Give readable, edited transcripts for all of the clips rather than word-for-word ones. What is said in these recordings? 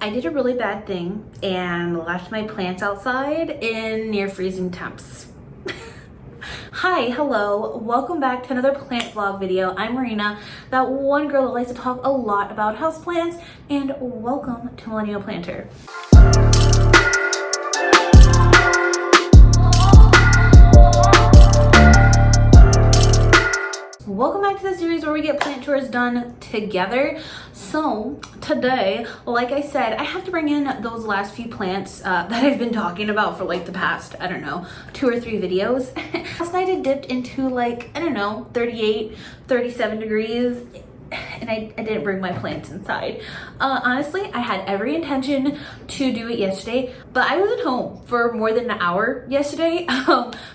I did a really bad thing and left my plants outside in near freezing temps. Hi, hello, welcome back to another plant vlog video. I'm Marina, that one girl that likes to talk a lot about houseplants, and welcome to Millennial Planter. Welcome back to the series where we get plant chores done together. So today, like I said, I have to bring in those last few plants that I've been talking about for like the past, I don't know, 2 or 3 videos. Last night it dipped into like, I don't know, 38, 37 degrees. And I didn't bring my plants inside. Honestly, I had every intention to do it yesterday, but I wasn't home for more than an hour yesterday,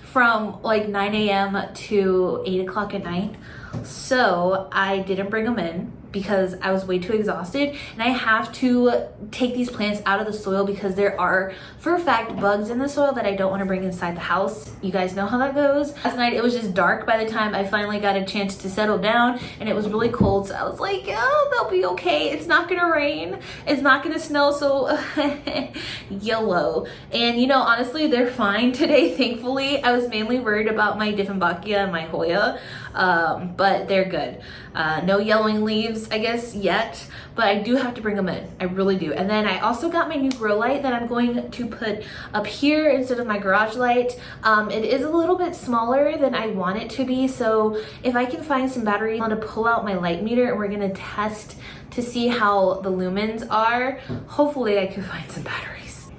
from like 9 a.m. to 8 o'clock at night. So I didn't bring them in because I was way too exhausted, and I have to take these plants out of the soil because there are, for a fact, bugs in the soil that I don't want to bring inside the house. You guys know how that goes. Last night it was just dark by the time I finally got a chance to settle down, and it was really cold, so I was like, oh, they'll be okay. It's not gonna rain, it's not gonna snow, so YOLO. And you know, honestly, they're fine today, thankfully. I was mainly worried about my Dieffenbachia and my Hoya, but they're good. No yellowing leaves, I guess, yet, but I do have to bring them in. I really do. And then I also got my new grow light that I'm going to put up here instead of my garage light. It is a little bit smaller than I want it to be, so if I can find some batteries, I'm gonna pull out my light meter and we're gonna test to see how the lumens are. Hopefully I can find some batteries.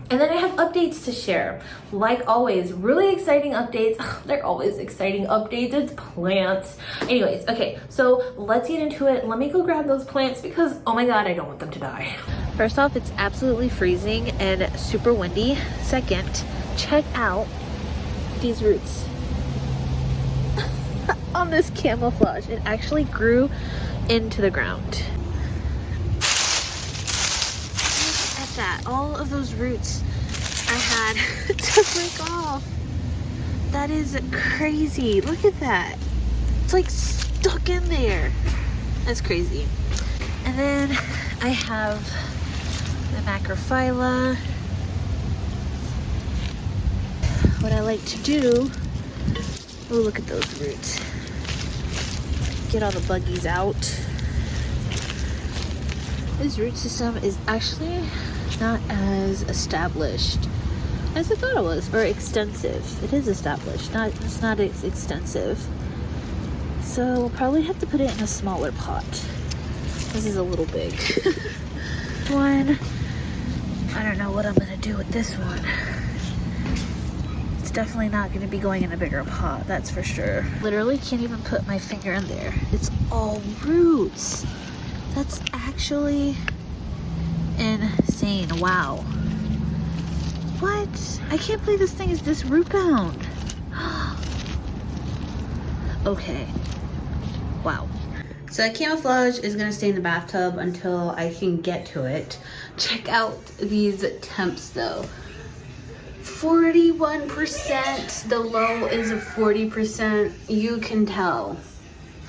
And then I have updates to share. Like always, really exciting updates. They're always exciting updates, it's plants. Anyways, okay, so let's get into it. Let me go grab those plants because, oh my God, I don't want them to die. First off, it's absolutely freezing and super windy. Second, check out these roots on this camouflage. It actually grew into the ground. That all of those roots I had to break off. That is crazy. Look at that. It's like stuck in there. That's crazy. And then I have the Macrophila. What I like to do, oh, look at those roots. Get all the buggies out. This root system is actually not as established as I thought it was, or extensive. It is established, it's not as extensive. So we'll probably have to put it in a smaller pot. This is a little big. One, I don't know what I'm gonna do with this one. It's definitely not gonna be going in a bigger pot, that's for sure. Literally can't even put my finger in there. It's all roots. That's actually insane. Wow. What? I can't believe this thing is this root bound. Okay. Wow. So that camouflage is gonna stay in the bathtub until I can get to it. Check out these temps though. 41%. The low is a 40%. You can tell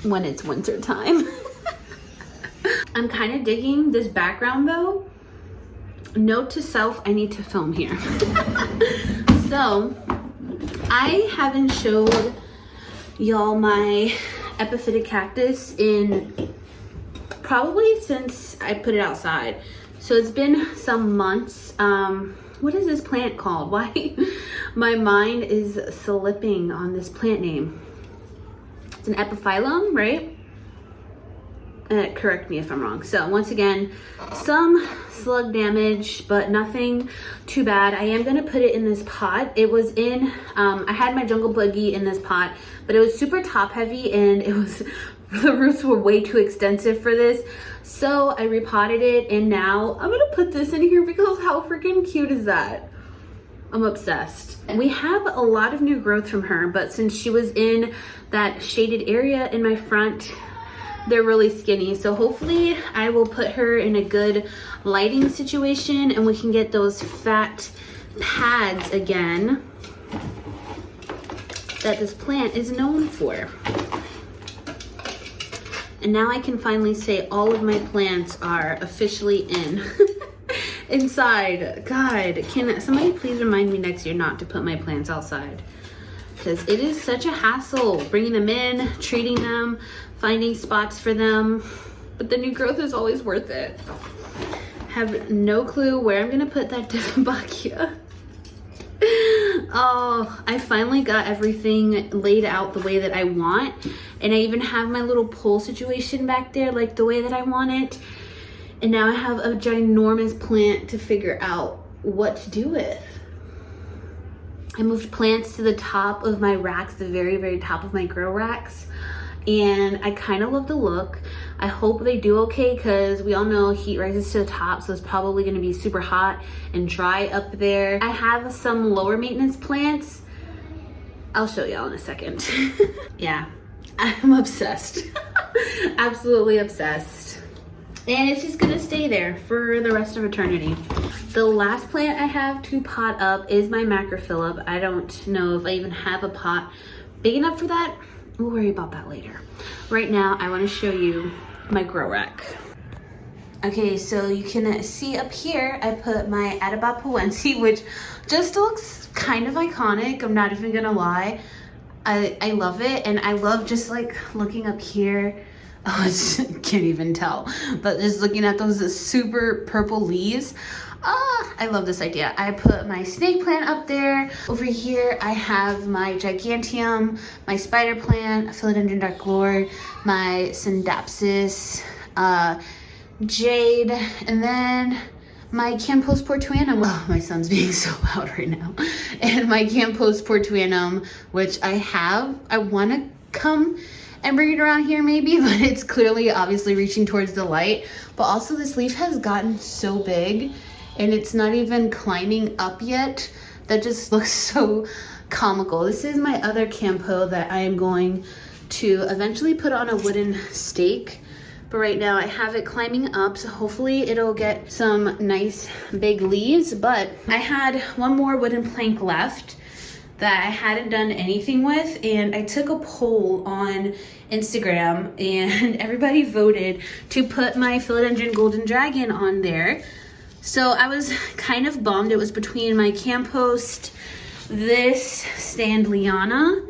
when it's winter time. I'm kind of digging this background though. Note to self, I need to film here. So I haven't showed y'all my epiphytic cactus in probably since I put it outside. So it's been some months. What is this plant called? Why my mind is slipping on this plant name. It's an Epiphylum, right? Correct me if I'm wrong. So once again, some slug damage, but nothing too bad. I am gonna put it in this pot. It was in, I had my jungle buggy in this pot, but it was super top heavy and it was, the roots were way too extensive for this. So I repotted it and now I'm gonna put this in here because how freaking cute is that? I'm obsessed. And we have a lot of new growth from her, but since she was in that shaded area in my front, they're really skinny. So hopefully I will put her in a good lighting situation and we can get those fat pads again that this plant is known for. And now I can finally say all of my plants are officially in. inside. God, can somebody please remind me next year not to put my plants outside? Because it is such a hassle bringing them in, treating them, finding spots for them. But the new growth is always worth it. Have no clue where I'm gonna put that Dieffenbachia. Oh, I finally got everything laid out the way that I want. And I even have my little pole situation back there like the way that I want it. And now I have a ginormous plant to figure out what to do with. I moved plants to the top of my racks, the very, very top of my grow racks. And I kind of love the look. I hope they do okay because we all know heat rises to the top, so it's probably going to be super hot and dry up there. I have some lower maintenance plants. I'll show y'all in a second. Yeah, I'm obsessed. Absolutely obsessed. And it's just gonna stay there for the rest of eternity. The last plant I have to pot up is my Macrophila. I don't know if I even have a pot big enough for that. We'll worry about that later. Right now, I wanna show you my grow rack. Okay, so you can see up here, I put my Polenta, which just looks kind of iconic. I'm not even gonna lie. I love it, and I love just like looking up here. Oh, I can't even tell, but just looking at those super purple leaves. I love this idea. I put my snake plant up there. Over here, I have my gigantium, my spider plant, philodendron dark lord, my syndapsis, jade, and then my Campos portuanum. Oh, my son's being so loud right now. And my Campos portuanum, which I want to come and bring it around here maybe, but it's clearly obviously reaching towards the light. But also this leaf has gotten so big and it's not even climbing up yet. That just looks so comical. This is my other Campo that I am going to eventually put on a wooden stake. But right now I have it climbing up, so hopefully it'll get some nice big leaves. But I had one more wooden plank left that I hadn't done anything with, and I took a poll on Instagram and everybody voted to put my philodendron golden dragon on there. So I was kind of bummed. It was between my Campost, this stand Liana,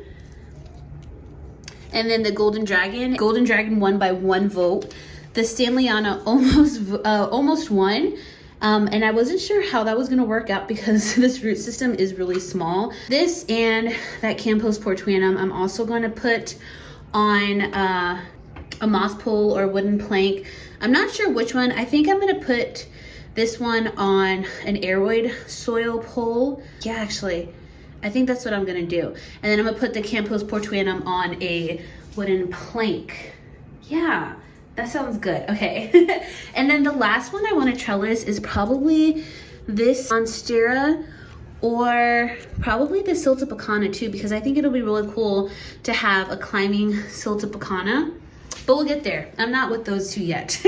and then the golden dragon. Golden dragon won by 1 vote. The stand Liana almost won. And I wasn't sure how that was gonna work out because this root system is really small. This and that Campos portuanum I'm also gonna put on a moss pole or wooden plank. I'm not sure which one. I think I'm gonna put this one on an aeroid soil pole. Yeah, actually, I think that's what I'm gonna do. And then I'm gonna put the Campos portuanum on a wooden plank. Yeah. That sounds good. Okay. And then the last one I want to trellis is probably this Monstera or probably the Siltepecana too, because I think it'll be really cool to have a climbing Siltepecana. But we'll get there. I'm not with those two yet.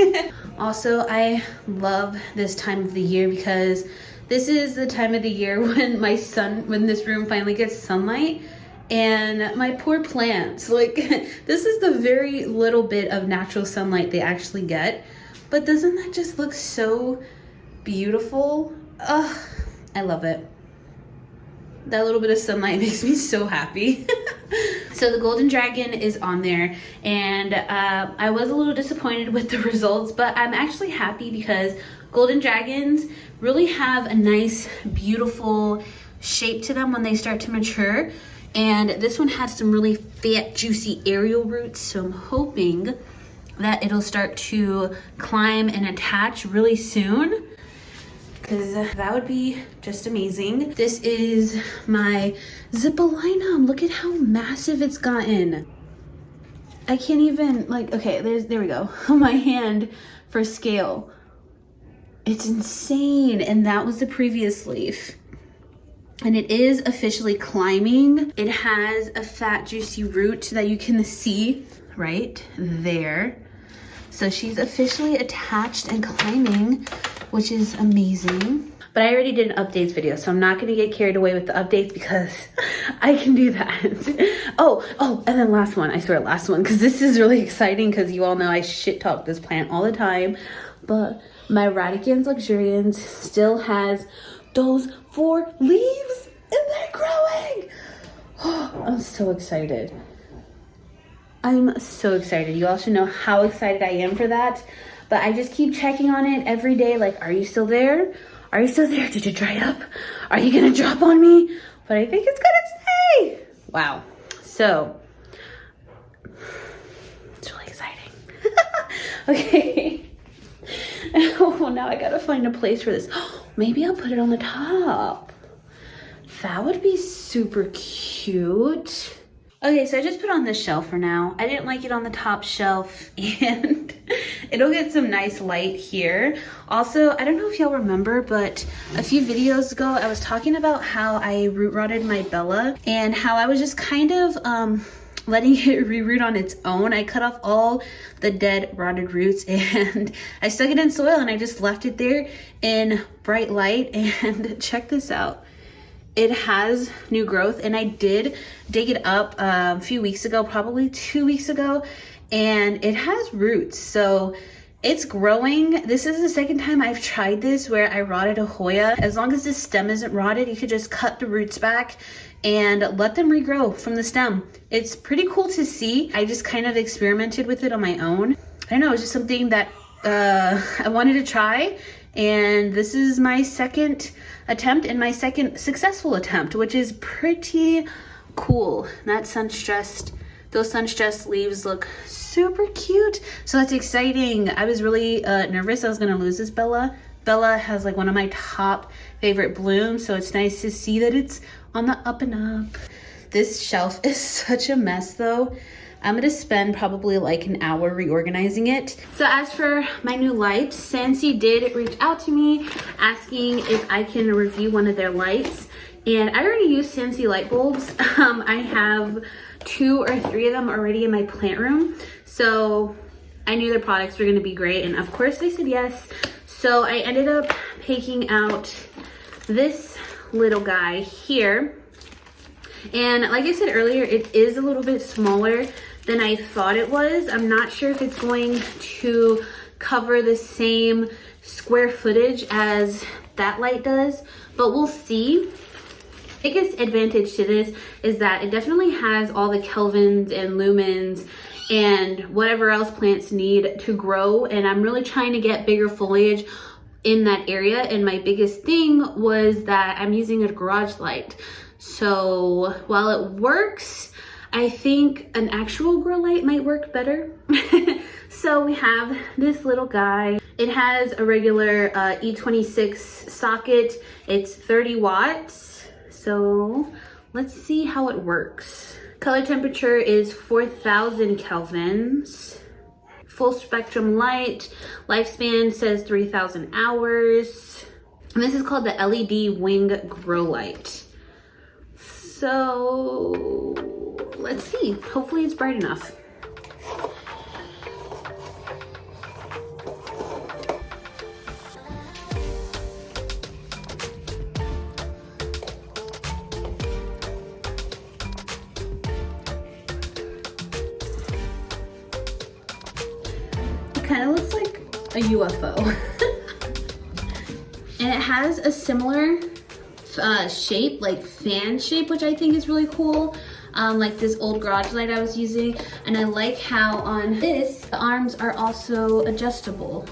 Also, I love this time of the year because this is the time of the year when when this room finally gets sunlight. And my poor plants, like this is the very little bit of natural sunlight they actually get. But doesn't that just look so beautiful? Ugh, I love it. That little bit of sunlight makes me so happy. So the golden dragon is on there, and I was a little disappointed with the results, but I'm actually happy because golden dragons really have a nice, beautiful shape to them when they start to mature. And this one has some really fat, juicy aerial roots, so I'm hoping that it'll start to climb and attach really soon, because that would be just amazing. This is my Zippolinum. Look at how massive it's gotten. I can't even, like, okay, there we go. My hand for scale. It's insane. And that was the previous leaf. And it is officially climbing. It has a fat, juicy root that you can see right there. So she's officially attached and climbing, which is amazing. but I already did an updates video, so I'm not gonna get carried away with the updates because I can do that. Oh, and then last one, I swear last one, because this is really exciting because you all know I shit talk this plant all the time, but my Radicans luxurians still has those 4 leaves and they're growing. Oh, I'm so excited. I'm so excited. You all should know how excited I am for that. But I just keep checking on it every day. Like, are you still there? Are you still there? Did you dry up? Are you gonna drop on me? But I think it's gonna stay. Wow. So, it's really exciting. Okay. Oh, now I gotta find a place for this. Maybe I'll put it on the top. That would be super cute. Okay, so I just put it on this shelf for now. I didn't like it on the top shelf and it'll get some nice light here. Also, I don't know if y'all remember, but a few videos ago, I was talking about how I root rotted my Bella and how I was just kind of letting it reroot on its own. I cut off all the dead rotted roots and I stuck it in soil and I just left it there in bright light, and check this out. It has new growth, and I did dig it up a few weeks ago, probably 2 weeks ago, and it has roots, so it's growing. This is the second time I've tried this where I rotted a Hoya. As long as the stem isn't rotted, you could just cut the roots back and let them regrow from the stem. It's pretty cool to see. I just kind of experimented with it on my own. I don't know, it's just something that I wanted to try, and this is my second attempt and my second successful attempt, which is pretty cool. That those sun-stressed leaves look super cute, so that's exciting. I was really nervous I was gonna lose this Bella. Bella has like one of my top favorite blooms, so it's nice to see that it's on the up and up. This shelf is such a mess though. I'm gonna spend probably like an hour reorganizing it. So as for my new lights, Scentsy did reach out to me asking if I can review one of their lights. And I already use Scentsy light bulbs. I have 2 or 3 of them already in my plant room. So I knew their products were gonna be great. And of course they said yes. So I ended up picking out this little guy here. And like I said earlier, it is a little bit smaller than I thought it was. I'm not sure if it's going to cover the same square footage as that light does, but we'll see. Biggest advantage to this is that it definitely has all the kelvins and lumens and whatever else plants need to grow, and I'm really trying to get bigger foliage in that area. And my biggest thing was that I'm using a garage light. So while it works, I think an actual grow light might work better. So we have this little guy. It has a regular E26 socket. It's 30 watts. So let's see how it works. Color temperature is 4,000 kelvins. Full spectrum light. Lifespan says 3,000 hours. And this is called the LED wing grow light. So let's see. Hopefully it's bright enough. It kind of looks like a UFO. And it has a similar shape, like fan shape, which I think is really cool. Like this old garage light I was using, and I like how on this the arms are also adjustable,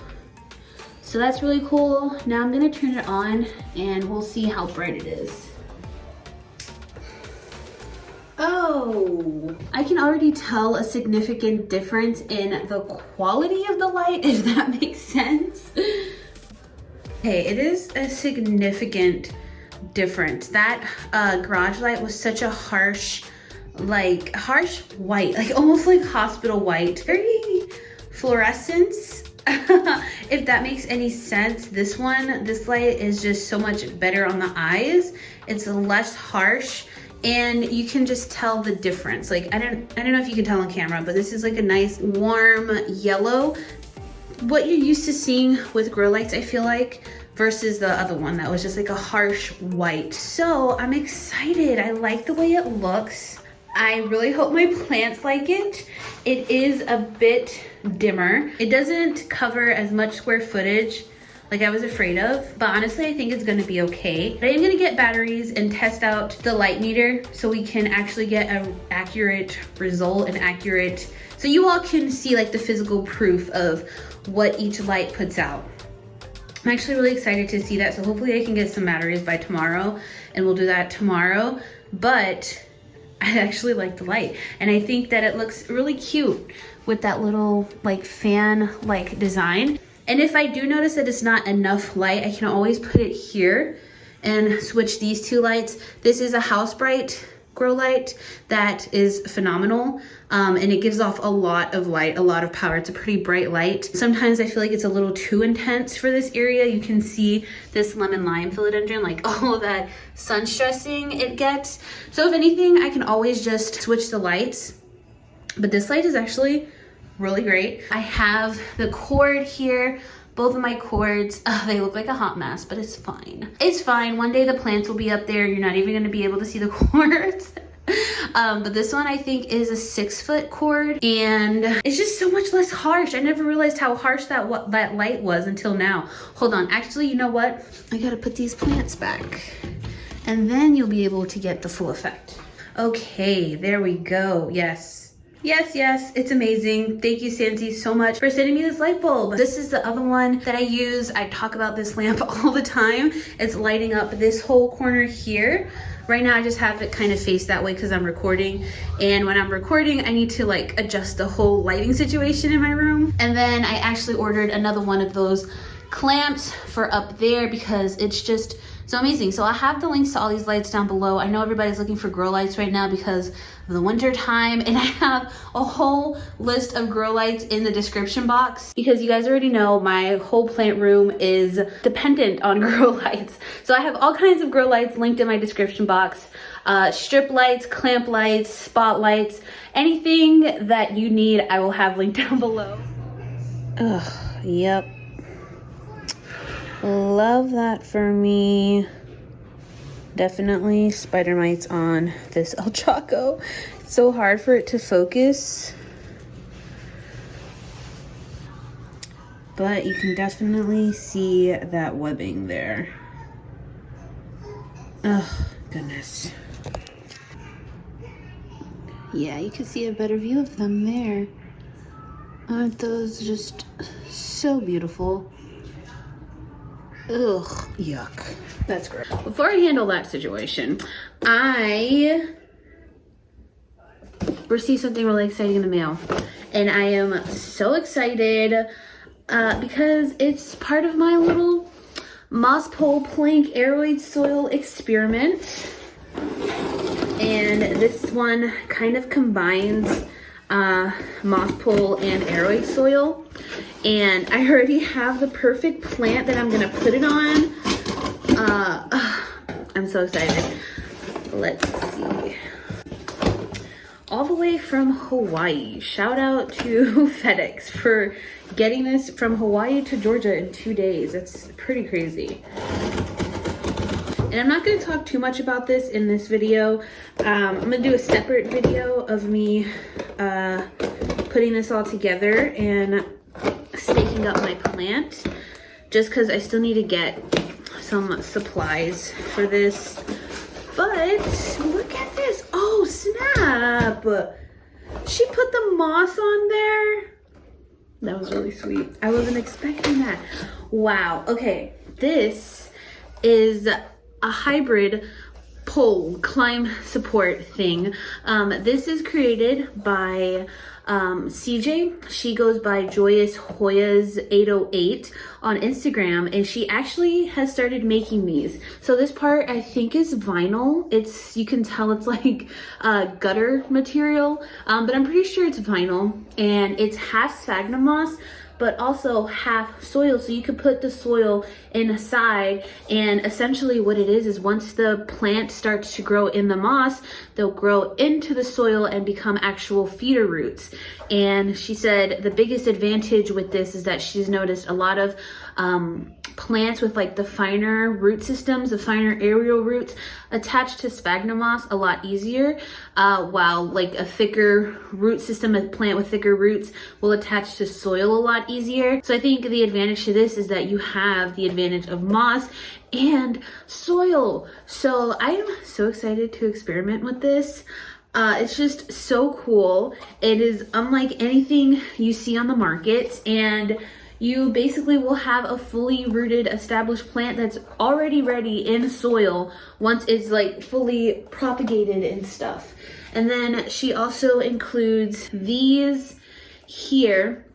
so that's really cool. Now I'm gonna turn it on and we'll see how bright it is. Oh, I can already tell a significant difference in the quality of the light, if that makes sense. Okay, it is a significant difference. That garage light was such a harsh white, like almost like hospital white, very fluorescence. If that makes any sense. This light is just so much better on the eyes. It's less harsh, and you can just tell the difference. Like I don't know if you can tell on camera, but this is like a nice warm yellow. What you're used to seeing with grow lights, I feel like, versus the other one that was just like a harsh white. So I'm excited. I like the way it looks. I really hope my plants like it. It is a bit dimmer. It doesn't cover as much square footage like I was afraid of, but honestly, I think it's gonna be okay. But I am gonna get batteries and test out the light meter so we can actually get an accurate result and so you all can see like the physical proof of what each light puts out. I'm actually really excited to see that. So hopefully I can get some batteries by tomorrow and we'll do that tomorrow. But I actually like the light and I think that it looks really cute with that little like fan like design. And if I do notice that it's not enough light, I can always put it here and switch these two lights. This is a House Bright grow light that is phenomenal. And it gives off a lot of light, a lot of power. It's a pretty bright light. Sometimes I feel like it's a little too intense for this area. You can see this lemon lime philodendron, like all of that sun stressing it gets. So if anything, I can always just switch the lights. But this light is actually really great. I have the cord here. Both of my cords, they look like a hot mess, but it's fine. It's fine. One day the plants will be up there. You're not even gonna be able to see the cords. But this one I think is a 6-foot cord and it's just so much less harsh. I never realized how harsh that light was until now. Hold on, actually, you know what? I gotta put these plants back and then you'll be able to get the full effect. Okay, there we go. Yes. Yes, it's amazing. Thank you, Santi, so much for sending me this light bulb. This is the other one that I use. I talk about this lamp all the time. It's lighting up this whole corner here. Right now, I just have it kind of faced that way because I'm recording. And when I'm recording, I need to like adjust the whole lighting situation in my room. And then I actually ordered another one of those clamps for up there because it's just so amazing. So I'll have the links to all these lights down below. I know everybody's looking for grow lights right now because of the winter time, and I have a whole list of grow lights in the description box because you guys already know my whole plant room is dependent on grow lights. So I have all kinds of grow lights linked in my description box. Strip lights, clamp lights, spotlights, anything that you need, I will have linked down below. Ugh, yep. Love that for me. Definitely spider mites on this El Chaco. It's so hard for it to focus. But you can definitely see that webbing there. Oh, goodness. Yeah, you can see a better view of them there. Aren't those just so beautiful? Ugh, yuck. That's gross. Before I handle that situation, I received something really exciting in the mail. And I am so excited because it's part of my little moss pole plank aeroid soil experiment. And this one kind of combines moss pole and aeroid soil. And I already have the perfect plant that I'm gonna put it on. I'm so excited. Let's see. All the way from Hawaii. Shout out to FedEx for getting this from Hawaii to Georgia in 2 days. That's pretty crazy. And I'm not gonna talk too much about this in this video. I'm gonna do a separate video of me putting this all together and staking up my plant, just because I still need to get some supplies for this. But look at this. Oh, snap. She put the moss on there. That was really sweet. I wasn't expecting that. Wow. Okay. This is a hybrid pole climb support thing. This is created by CJ. She goes by Joyous Hoyas 808 on Instagram, and she actually has started making these. So this part I think is vinyl. It's, you can tell it's like gutter material, but I'm pretty sure it's vinyl, and it's half sphagnum moss but also half soil, so you could put the soil inside. And essentially what it is once the plant starts to grow in the moss, they'll grow into the soil and become actual feeder roots. And she said the biggest advantage with this is that she's noticed a lot of plants with like the finer root systems, the finer aerial roots attached to sphagnum moss a lot easier, while like a thicker root system, a plant with thicker roots will attach to soil a lot easier. So I think the advantage to this is that you have the advantage of moss and soil. So I'm so excited to experiment with this. It's just so cool. It is unlike anything you see on the market, and you basically will have a fully rooted established plant that's already ready in soil once it's like fully propagated and stuff. And then she also includes these here,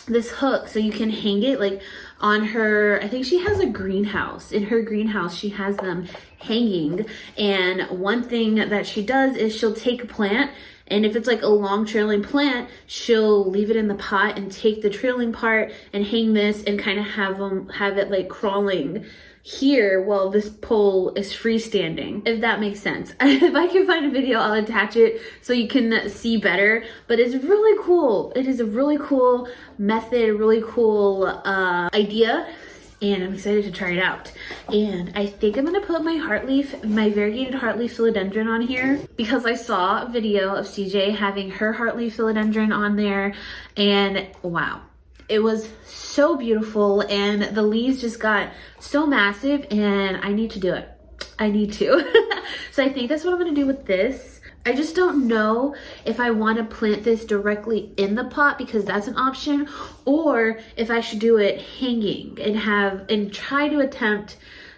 this hook, so you can hang it like on her, I think she has a greenhouse. In her greenhouse, she has them hanging. And one thing that she does is she'll take a plant, and if it's like a long trailing plant, she'll leave it in the pot and take the trailing part and hang this and kind of have it like crawling here while this pole is freestanding, if that makes sense. If I can find a video, I'll attach it so you can see better, but it's really cool. It is a really cool method, really cool idea, and I'm excited to try it out. And I think I'm gonna put my variegated heartleaf philodendron on here because I saw a video of CJ having her heartleaf philodendron on there, and wow, it was so beautiful, and the leaves just got so massive, and I need to do it. I need to. So I think that's what I'm gonna do with this. I just don't know if I want to plant this directly in the pot because that's an option, or if I should do it hanging and try to attempt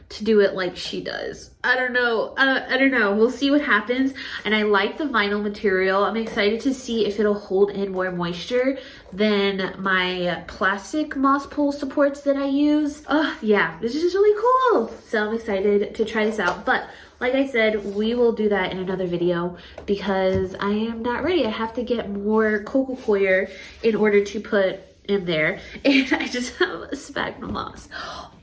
to do it like she does. I don't know. I don't know. We'll see what happens. And I like the vinyl material. I'm excited to see if it'll hold in more moisture than my plastic moss pole supports that I use. Oh yeah, this is just really cool. So I'm excited to try this out. But like I said, we will do that in another video because I am not ready. I have to get more coco coir in order to put in there, and I just have sphagnum moss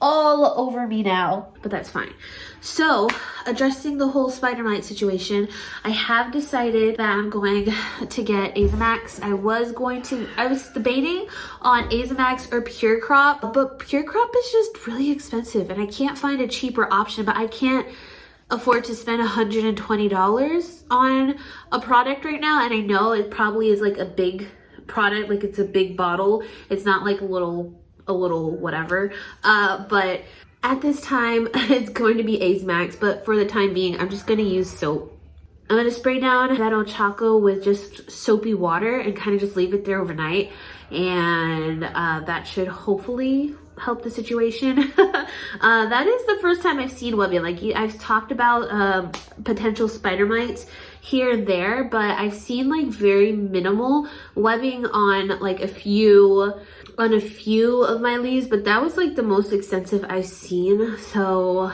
all over me now, but that's fine. So addressing the whole spidermite situation, I have decided that I'm going to get Azamax. I was debating on Azamax or Pure Crop, but Pure Crop is just really expensive and I can't find a cheaper option, but I can't afford to spend $120 on a product right now. And I know it probably is like a big product, like it's a big bottle, it's not like a little whatever, but at this time it's going to be Azamax. But for the time being, I'm just going to use soap. I'm going to spray down that Ochako with just soapy water and kind of just leave it there overnight, and that should hopefully help the situation. That is the first time I've seen webbing. Like I've talked about potential spider mites here and there, but I've seen like very minimal webbing on like a few of my leaves, but that was like the most extensive I've seen, so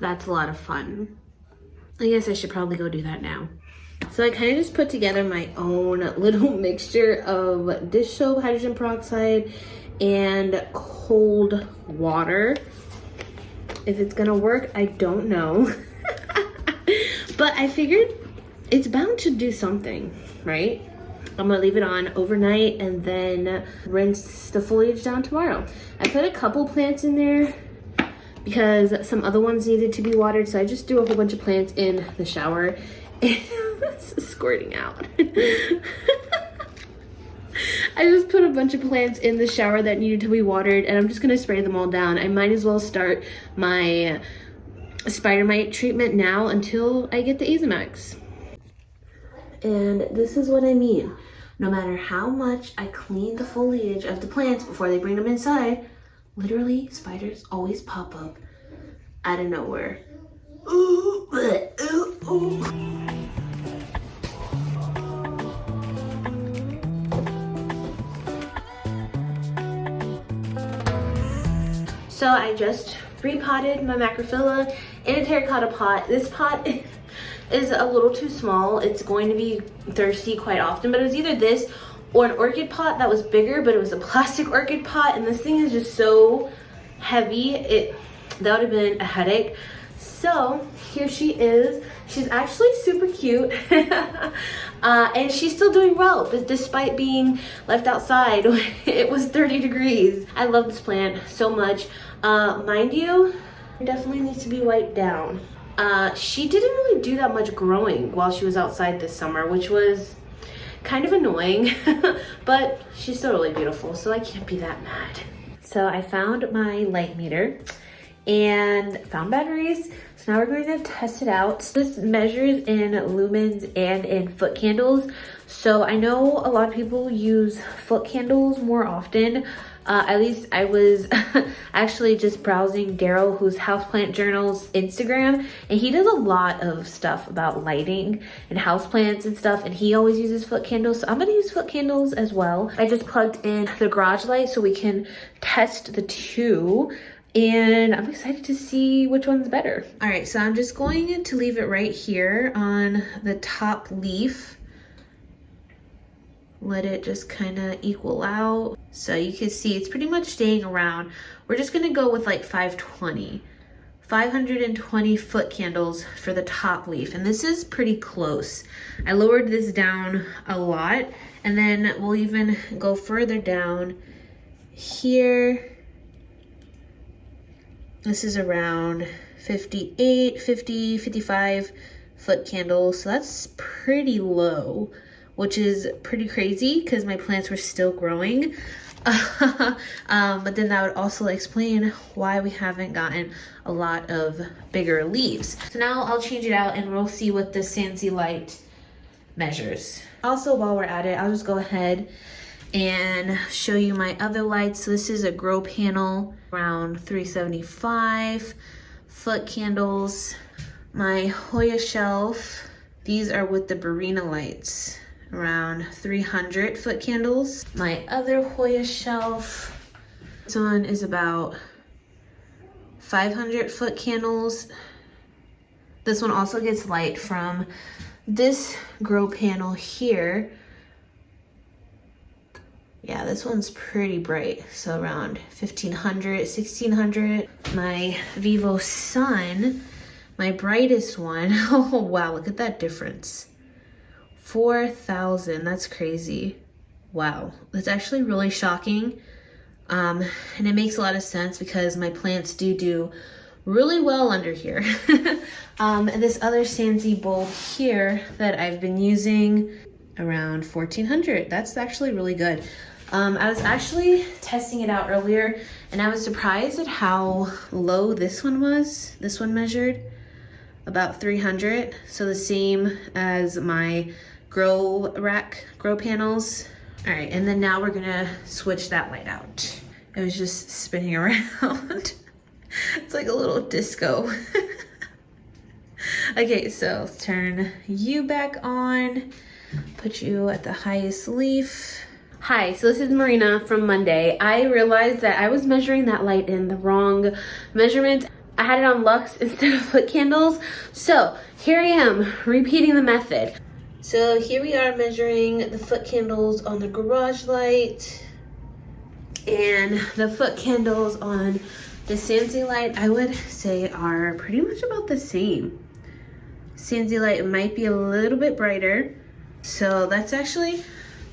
that's a lot of fun. I guess I should probably go do that now. So I kind of just put together my own little mixture of dish soap, hydrogen peroxide, and cold water. If it's gonna work, I don't know. But I figured it's bound to do something, right? I'm gonna leave it on overnight and then rinse the foliage down tomorrow. I put a couple plants in there because some other ones needed to be watered, so I just threw a whole bunch of plants in the shower. It's squirting out. I just put a bunch of plants in the shower that needed to be watered, and I'm just gonna spray them all down. I might as well start my spider mite treatment now until I get the Azamax. And this is what I mean. No matter how much I clean the foliage of the plants before they bring them inside, literally spiders always pop up out of nowhere. Ooh, ooh, ooh. So I just repotted my Macrophila in a terracotta pot. This pot is a little too small. It's going to be thirsty quite often, but it was either this or an orchid pot that was bigger, but it was a plastic orchid pot, and this thing is just so heavy. That would have been a headache. So here she is. She's actually super cute. And she's still doing well, but despite being left outside, it was 30 degrees. I love this plant so much. Mind you, it definitely needs to be wiped down. She didn't really do that much growing while she was outside this summer, which was kind of annoying, but she's still really beautiful, so I can't be that mad. So I found my light meter and found batteries. So now we're going to test it out. This measures in lumens and in foot candles. So I know a lot of people use foot candles more often. At least I was actually just browsing Daryl, who's Houseplant Journal's Instagram, and he does a lot of stuff about lighting and houseplants and stuff, and he always uses foot candles, so I'm gonna use foot candles as well. I just plugged in the garage light so we can test the two, and I'm excited to see which one's better. All right, so I'm just going to leave it right here on the top leaf. Let it just kind of equal out. So you can see it's pretty much staying around. We're just gonna go with like 520 foot candles for the top leaf. And this is pretty close. I lowered this down a lot, and then we'll even go further down here. This is around 58, 50, 55 foot candles. So that's pretty low, which is pretty crazy because my plants were still growing. But then that would also explain why we haven't gotten a lot of bigger leaves. So now I'll change it out and we'll see what the Sansi light measures. Also, while we're at it, I'll just go ahead and show you my other lights. So this is a grow panel, around 375 foot candles. My Hoya shelf, these are with the Barina lights, around 300 foot candles. My other Hoya shelf, this one is about 500 foot candles. This one also gets light from this grow panel here. Yeah, this one's pretty bright, so around 1500, 1600. My Vivo Sun, my brightest one, oh wow, look at that difference. 4,000, that's crazy. Wow, that's actually really shocking. And it makes a lot of sense because my plants do really well under here. And this other Sansi bulb here that I've been using, around 1400. That's actually really good. I was actually testing it out earlier and I was surprised at how low this one was. This one measured about 300. So the same as my grow panels. All right, and then now we're gonna switch that light out. It was just spinning around. It's like a little disco. Okay, so let's turn you back on, put you at the highest leaf. Hi, so this is Marina from Monday. I realized that I was measuring that light in the wrong measurement. I had it on lux instead of foot candles. So here I am repeating the method. So here we are measuring the foot candles on the garage light and the foot candles on the Sansi light. I would say are pretty much about the same. Sansi light might be a little bit brighter. So that's actually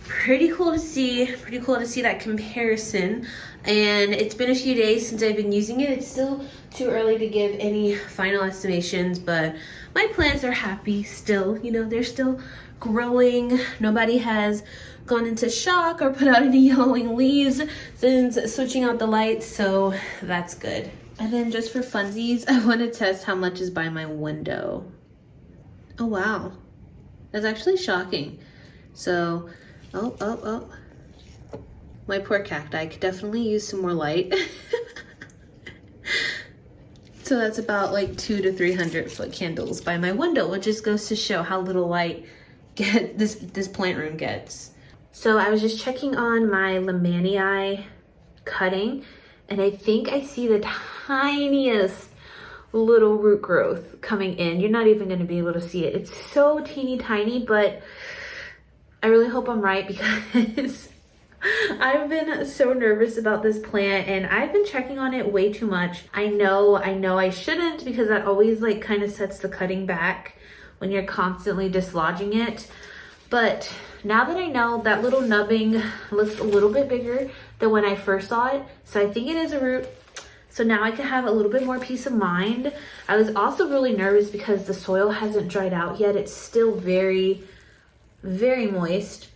pretty cool to see that comparison. And it's been a few days since I've been using it. It's still too early to give any final estimations, but my plants are happy still. You know, they're still growing. Nobody has gone into shock or put out any yellowing leaves since switching out the lights, so that's good. And then just for funsies, I want to test how much is by my window. Oh wow, that's actually shocking. So oh, my poor cacti could definitely use some more light. So that's about like 200 to 300 foot candles by my window, which just goes to show how little light this plant room gets. So I was just checking on my Lemanii cutting, and I think I see the tiniest little root growth coming in. You're not even going to be able to see it. It's so teeny tiny, but I really hope I'm right because I've been so nervous about this plant and I've been checking on it way too much. I know I shouldn't, because that always like kind of sets the cutting back when you're constantly dislodging it. But now that I know, that little nubbing looks a little bit bigger than when I first saw it. So I think it is a root. So now I can have a little bit more peace of mind. I was also really nervous because the soil hasn't dried out yet. It's still very, very moist.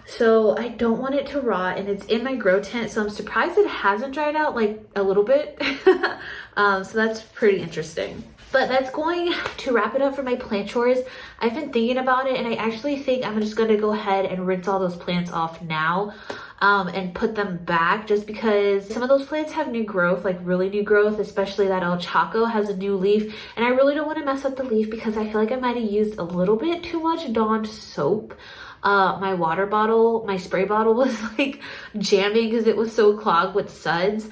So I don't want it to rot, and it's in my grow tent. So I'm surprised it hasn't dried out like a little bit. So that's pretty interesting. But that's going to wrap it up for my plant chores. I've been thinking about it, and I actually think I'm just going to go ahead and rinse all those plants off now and put them back, just because some of those plants have new growth, like really new growth, especially that El Chaco has a new leaf. And I really don't want to mess up the leaf because I feel like I might have used a little bit too much Dawn soap. My water bottle, my spray bottle was like jamming because it was so clogged with suds.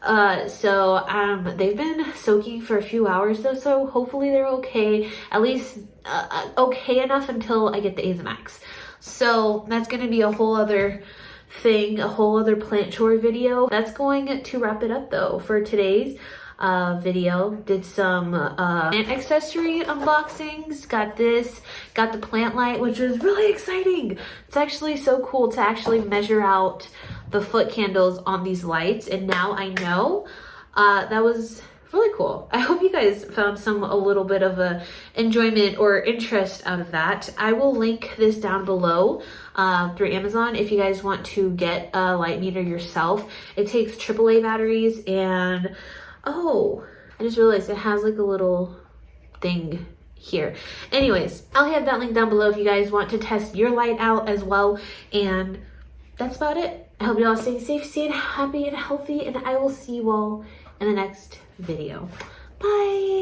So they've been soaking for a few hours though, so hopefully they're okay, at least okay enough until I get the Azamax. So that's going to be a whole other thing, a whole other plant chore video. That's going to wrap it up though for today's video. Did some plant accessory unboxings, got the plant light, which was really exciting. It's actually so cool to actually measure out the foot candles on these lights, and now I know. That was really cool. I hope you guys found a little bit of a enjoyment or interest out of that. I will link this down below through Amazon if you guys want to get a light meter yourself. It takes AAA batteries, and oh, I just realized it has like a little thing here. Anyways, I'll have that link down below if you guys want to test your light out as well. And that's about it. I hope you all stay safe, stay happy and healthy, and I will see you all in the next video. Bye.